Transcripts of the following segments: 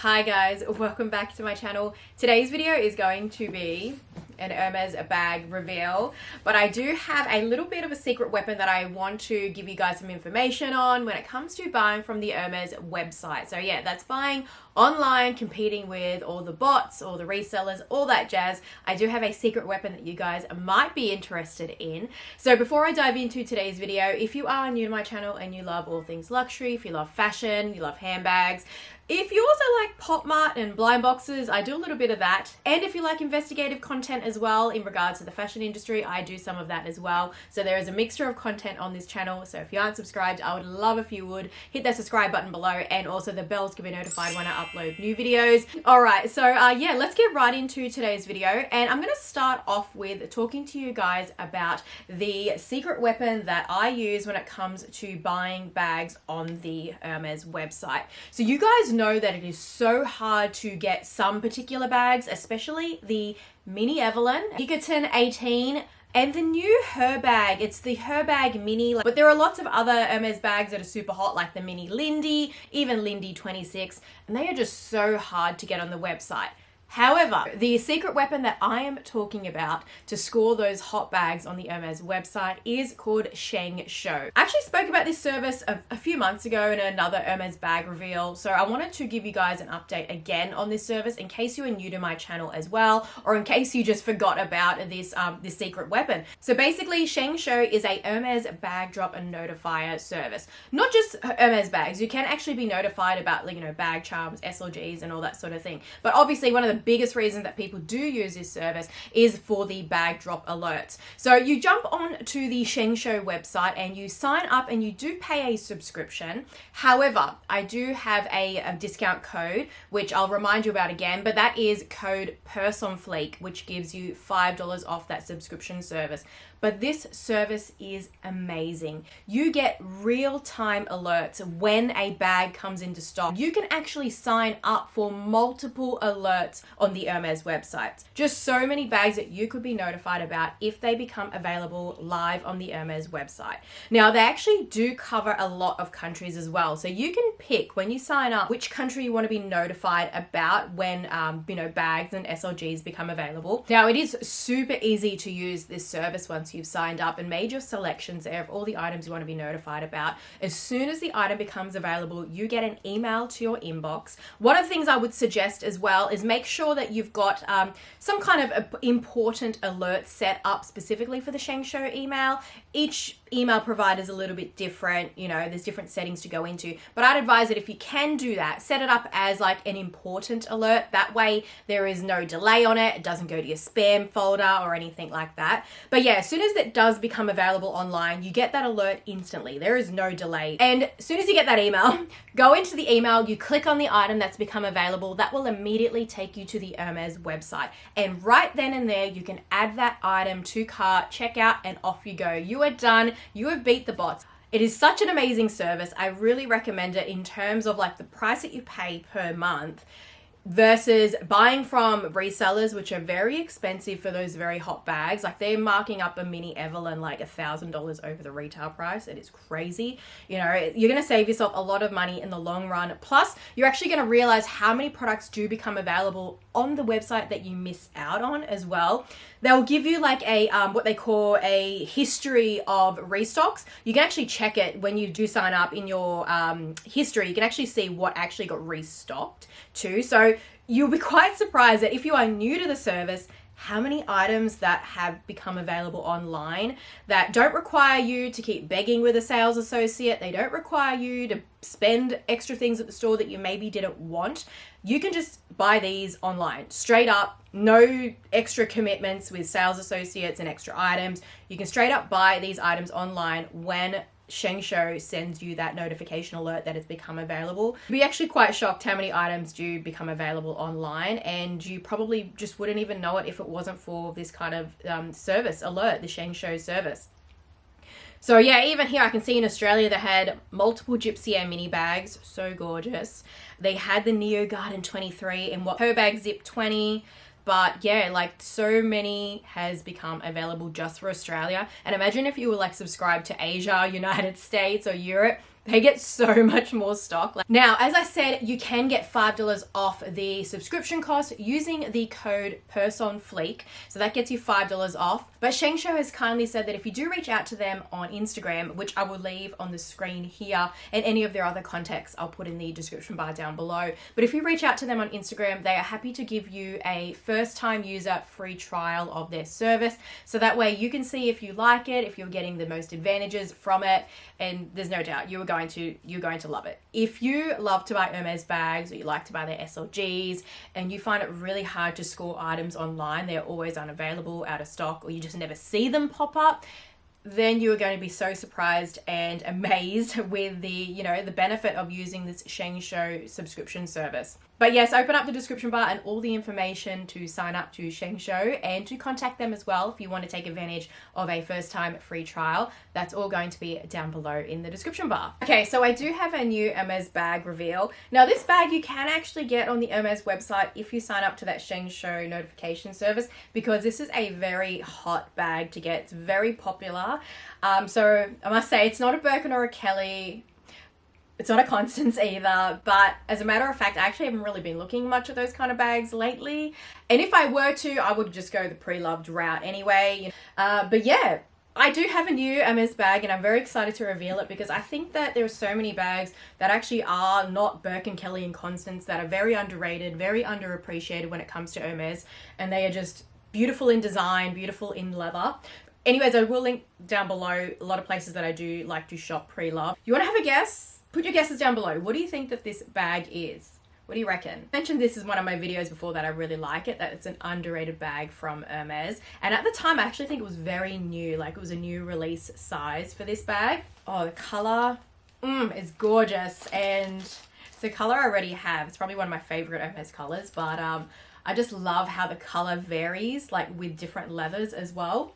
Hi guys, welcome back to my channel. Today's video is going to be an Hermes bag reveal, but I do have a little bit of a secret weapon that I want to give you guys some information on when it comes to buying from the Hermes website. So yeah, that's buying online, competing with all the bots, all the resellers, all that jazz. I do have a secret weapon that you guys might be interested in. So before I dive into today's video, if you are new to my channel and you love all things luxury, if you love fashion, you love handbags, if you also like pop mart and blind boxes, I do a little bit of that. And if you like investigative content as well in regards to the fashion industry, I do some of that as well. So there is a mixture of content on this channel. So if you aren't subscribed, I would love if you would hit that subscribe button below, and also the bells can be notified when I upload new videos. All right, so yeah, let's get right into today's video. And I'm gonna start off with talking to you guys about the secret weapon that I use when it comes to buying bags on the Hermes website. So you guys know that it is so hard to get some particular bags, especially the Mini Evelyn, Bickerton 18, and the new Her bag. It's the Her bag Mini, but there are lots of other Hermes bags that are super hot, like the Mini Lindy, even Lindy 26, and they are just so hard to get on the website. However, the secret weapon that I am talking about to score those hot bags on the Hermes website is called Sheng Shou. I actually spoke about this service a few months ago in another Hermes bag reveal, so I wanted to give you guys an update again on this service in case you are new to my channel as well, or in case you just forgot about this secret weapon. So basically, Sheng Shou is a Hermes bag drop and notifier service. Not just Hermes bags, you can actually be notified about, like, you know, bag charms, SLGs, and all that sort of thing. But obviously, one of the biggest reason that people do use this service is for the bag drop alerts. So you jump on to the Sheng Shou website and you sign up and you do pay a subscription. However, I do have a discount code, which I'll remind you about again, but that is code Purseonfleek, which gives you $5 off that subscription service. But this service is amazing. You get real-time alerts when a bag comes into stock. You can actually sign up for multiple alerts on the Hermes website. Just so many bags that you could be notified about if they become available live on the Hermes website. Now, they actually do cover a lot of countries as well. So you can pick when you sign up which country you want to be notified about when bags and SLGs become available. Now, it is super easy to use this service once you've signed up and made your selections there of all the items you want to be notified about. As soon as the item becomes available, you get an email to your inbox. One of the things I would suggest as well is make sure that you've got some kind of important alert set up specifically for the Sheng Shou email. Each email provider is a little bit different, you know, there's different settings to go into, but I'd advise that if you can do that, set it up as like an important alert. That way there is no delay on it. It doesn't go to your spam folder or anything like that. But yeah, as soon as it does become available online, you get that alert instantly. There is no delay. And as soon as you get that email, go into the email, you click on the item that's become available. That will immediately take you to the Hermes website. And right then and there, you can add that item to cart, check out, and off you go. You are done. You have beat the bots. It is such an amazing service. I really recommend it in terms of like the price that you pay per month versus buying from resellers, which are very expensive for those very hot bags. Like, they're marking up a Mini Evelyn like $1,000 over the retail price. It is crazy. You know, you're going to save yourself a lot of money in the long run. Plus, you're actually going to realize how many products do become available on the website that you miss out on as well. They'll give you like a what they call a history of restocks. You can actually check it when you do sign up in your history. You can actually see what actually got restocked too. So you'll be quite surprised that if you are new to the service, how many items that have become available online that don't require you to keep begging with a sales associate. They don't require you to spend extra things at the store that you maybe didn't want. You can just buy these online straight up, no extra commitments with sales associates and extra items. You can straight up buy these items online when Sheng Shou sends you that notification alert that it's become available. You'd be actually quite shocked how many items do become available online, and you probably just wouldn't even know it if it wasn't for this kind of service alert, the Sheng Shou service. So yeah, even here I can see in Australia they had multiple Gypsy Air mini bags, so gorgeous. They had the Neo Garden 23 and what Her bag Zip 20. But yeah, like so many has become available just for Australia. And imagine if you were like subscribed to Asia, United States or Europe, They get so much more stock. Now, as I said, you can get $5 off the subscription cost using the code Purseonfleek. So that gets you $5 off. But Shengshou has kindly said that if you do reach out to them on Instagram, which I will leave on the screen here, and any of their other contacts I'll put in the description bar down below. But if you reach out to them on Instagram, they are happy to give you a first-time user free trial of their service. So that way you can see if you like it, if you're getting the most advantages from it, and there's no doubt you're going to love it. If you love to buy Hermes bags, or you like to buy their SLGs, and you find it really hard to score items online, they're always unavailable, out of stock, or you just never see them pop up, then you are going to be so surprised and amazed with the benefit of using this Shengshou subscription service. But yes, open up the description bar and all the information to sign up to Shengshou and to contact them as well if you want to take advantage of a first-time free trial. That's all going to be down below in the description bar. Okay, so I do have a new Hermes bag reveal. Now, this bag you can actually get on the Hermes website if you sign up to that Shengshou notification service, because this is a very hot bag to get. It's very popular. So I must say, it's not a Birkin or a Kelly. It's not a Constance either, but as a matter of fact, I actually haven't really been looking much at those kind of bags lately. And if I were to, I would just go the pre-loved route anyway. But yeah, I do have a new Hermes bag and I'm very excited to reveal it, because I think that there are so many bags that actually are not Birkin, Kelly and Constance that are very underrated, very underappreciated when it comes to Hermes, and they are just beautiful in design, beautiful in leather. Anyways, I will link down below a lot of places that I do like to shop pre-loved. You want to have a guess? Put your guesses down below. What do you think that this bag is? What do you reckon? I mentioned this is one of my videos before that I really like it, that it's an underrated bag from Hermes. And at the time, I actually think it was very new. Like, it was a new release size for this bag. Oh, the color is gorgeous. And the color I already have. It's probably one of my favorite Hermes colors, but I just love how the color varies, like with different leathers as well.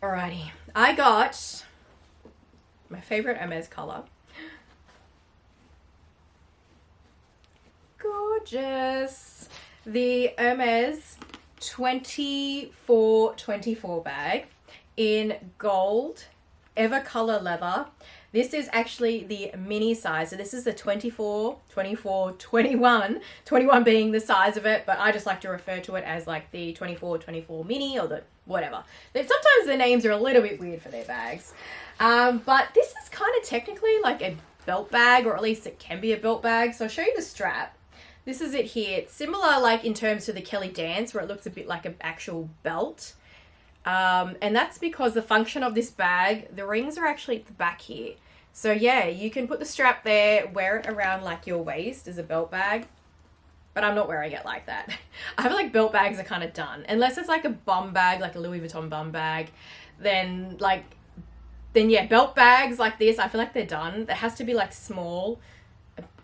Alrighty, I got my favorite Hermes color. Gorgeous. The Hermes 2424 bag in gold, ever color leather. This is actually the mini size. So this is the 24, 24, 21. 21 being the size of it, but I just like to refer to it as like the 24, 24 mini, or the whatever. Sometimes the names are a little bit weird for their bags. But this is kind of technically like a belt bag, or at least it can be a belt bag. So I'll show you the strap. This is it here. It's similar like in terms to the Kelly Dance, where it looks a bit like an actual belt. And that's because the function of this bag, the rings are actually at the back here. So yeah, you can put the strap there, wear it around like your waist as a belt bag. But I'm not wearing it like that. I feel like belt bags are kind of done. Unless it's like a bum bag, like a Louis Vuitton bum bag, then yeah, belt bags like this, I feel like they're done. It has to be like small.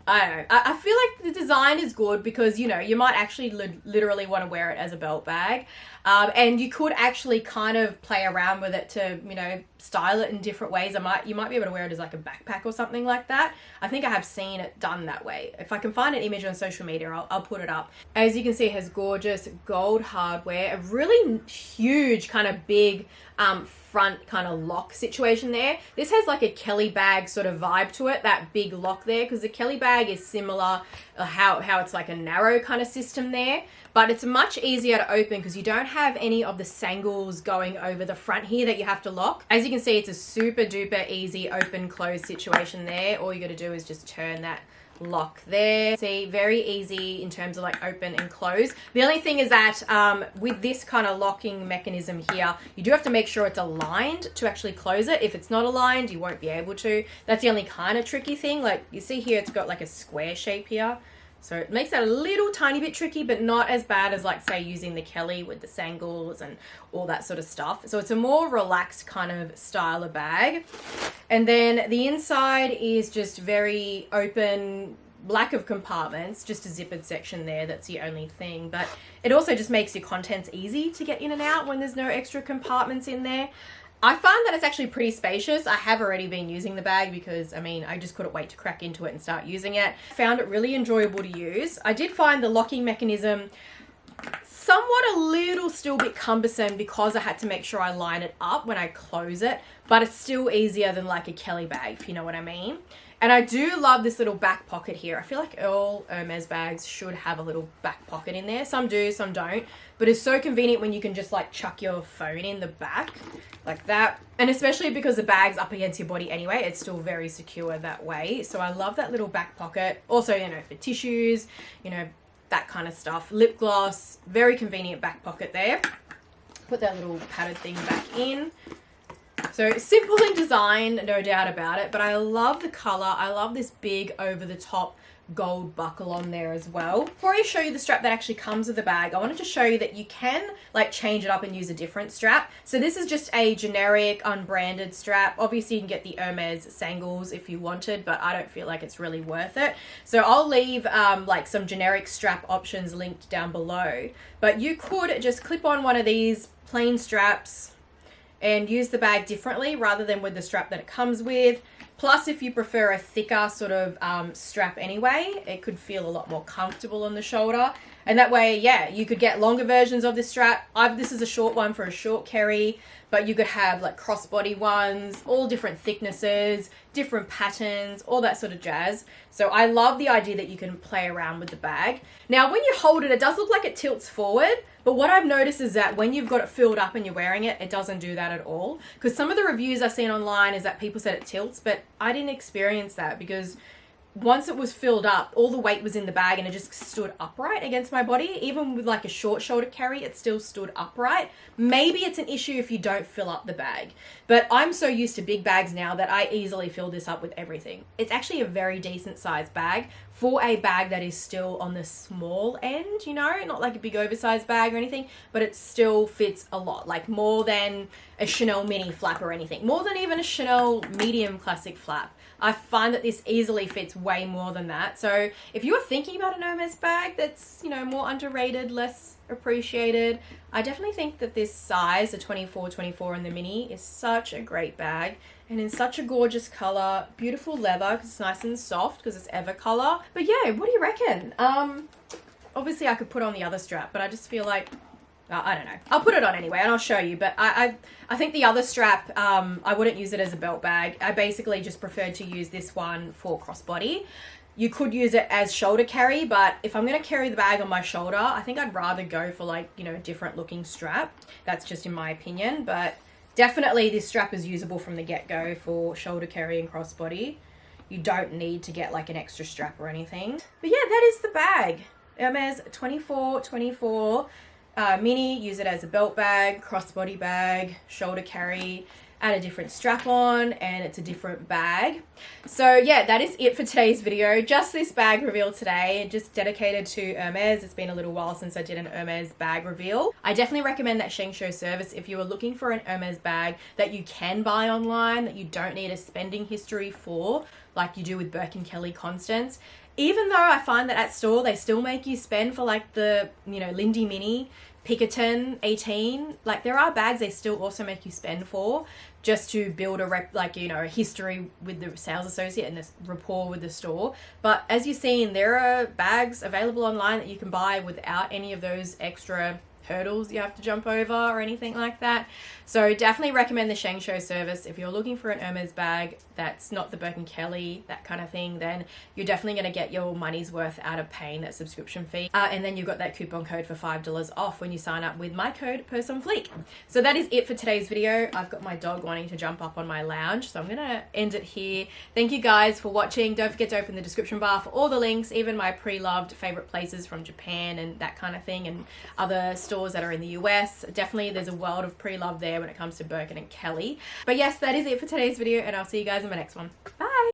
I don't know. I feel like the design is good because, you know, you might actually literally want to wear it as a belt bag. And you could actually kind of play around with it to, you know, style it in different ways. You might be able to wear it as like a backpack or something like that. I think I have seen it done that way. If I can find an image on social media, I'll put it up. As you can see, it has gorgeous gold hardware, a really huge kind of big front kind of lock situation there. This has like a Kelly bag sort of vibe to it, that big lock there, because the Kelly bag is similar, how it's like a narrow kind of system there, but it's much easier to open because you don't have any of the sangles going over the front here that you have to lock. As you can see, it's a super duper easy open close situation there. All you got to do is just turn that lock there. See, very easy in terms of like open and close. The only thing is that with this kind of locking mechanism here, you do have to make sure it's aligned to actually close it. If it's not aligned, you won't be able to. That's the only kind of tricky thing. Like you see here, it's got like a square shape here. So it makes that a little tiny bit tricky, but not as bad as like say using the Kelly with the sangles and all that sort of stuff. So it's a more relaxed kind of style of bag. And then the inside is just very open, lack of compartments, just a zippered section there. That's the only thing. But it also just makes your contents easy to get in and out when there's no extra compartments in there. I find that it's actually pretty spacious. I have already been using the bag because, I mean, I just couldn't wait to crack into it and start using it. Found it really enjoyable to use. I did find the locking mechanism somewhat a little still bit cumbersome because I had to make sure I line it up when I close it, but it's still easier than like a Kelly bag, if you know what I mean. And I do love this little back pocket here. I feel like all Hermes bags should have a little back pocket in there. Some do, some don't. But it's so convenient when you can just like chuck your phone in the back like that. And especially because the bag's up against your body anyway, it's still very secure that way. So I love that little back pocket. Also, you know, for tissues, you know, that kind of stuff. Lip gloss, very convenient back pocket there. Put that little padded thing back in. So simple in design, no doubt about it, but I love the color. I love this big over the top gold buckle on there as well. Before I show you the strap that actually comes with the bag, I wanted to show you that you can like change it up and use a different strap. So this is just a generic unbranded strap. Obviously you can get the Hermes Sangles if you wanted, but I don't feel like it's really worth it. So I'll leave like some generic strap options linked down below, but you could just clip on one of these plain straps and use the bag differently rather than with the strap that it comes with. Plus, if you prefer a thicker sort of strap anyway, it could feel a lot more comfortable on the shoulder. And that way, yeah, you could get longer versions of this strap. This is a short one for a short carry, but you could have like crossbody ones, all different thicknesses, different patterns, all that sort of jazz. So I love the idea that you can play around with the bag. Now, when you hold it, it does look like it tilts forward, but what I've noticed is that when you've got it filled up and you're wearing it, it doesn't do that at all. Because some of the reviews I've seen online is that people said it tilts, but I didn't experience that because once it was filled up, all the weight was in the bag and it just stood upright against my body. Even with like a short shoulder carry, it still stood upright. Maybe it's an issue if you don't fill up the bag, but I'm so used to big bags now that I easily fill this up with everything. It's actually a very decent sized bag for a bag that is still on the small end, you know, not like a big oversized bag or anything, but it still fits a lot, like more than a Chanel mini flap or anything, more than even a Chanel medium classic flap. I find that this easily fits way more than that. So if you are thinking about an Hermes bag that's, you know, more underrated, less appreciated, I definitely think that this size, the 24 in the mini, is such a great bag and in such a gorgeous color. Beautiful leather because it's nice and soft because it's ever color. But yeah, what do you reckon? Obviously I could put on the other strap, but I just feel like I don't know. I'll put it on anyway and I'll show you. But I think the other strap, I wouldn't use it as a belt bag. I basically just preferred to use this one for crossbody. You could use it as shoulder carry, but if I'm going to carry the bag on my shoulder, I think I'd rather go for like, you know, a different looking strap. That's just in my opinion. But definitely this strap is usable from the get-go for shoulder carry and crossbody. You don't need to get like an extra strap or anything. But yeah, that is the bag. Hermes 24 mini. Use it as a belt bag, crossbody bag, shoulder carry, add a different strap on, and it's a different bag. So yeah, that is it for today's video. Just this bag reveal today, just dedicated to Hermes. It's been a little while since I did an Hermes bag reveal. I definitely recommend that Sheng Show service if you are looking for an Hermes bag that you can buy online, that you don't need a spending history for, like you do with Birkin Kelly Constance. Even though I find that at store, they still make you spend for like the, you know, Lindy Mini, Pinkerton 18, like there are bags they still also make you spend for just to build a history with the sales associate and this rapport with the store. But as you've seen, there are bags available online that you can buy without any of those extra hurdles you have to jump over or anything like that. So definitely recommend the Sheng Show service. If you're looking for an Hermes bag that's not the Birkin Kelly, that kind of thing, then you're definitely going to get your money's worth out of paying that subscription fee. And then you've got that coupon code for $5 off when you sign up with my code Purseonfleek. So that is it for today's video. I've got my dog wanting to jump up on my lounge, so I'm going to end it here. Thank you guys for watching. Don't forget to open the description bar for all the links, even my pre-loved favorite places from Japan and that kind of thing, and other stores that are in the US. Definitely there's a world of pre-love there when it comes to Birkin and Kelly. But yes, that is it for today's video, and I'll see you guys in my next one. Bye!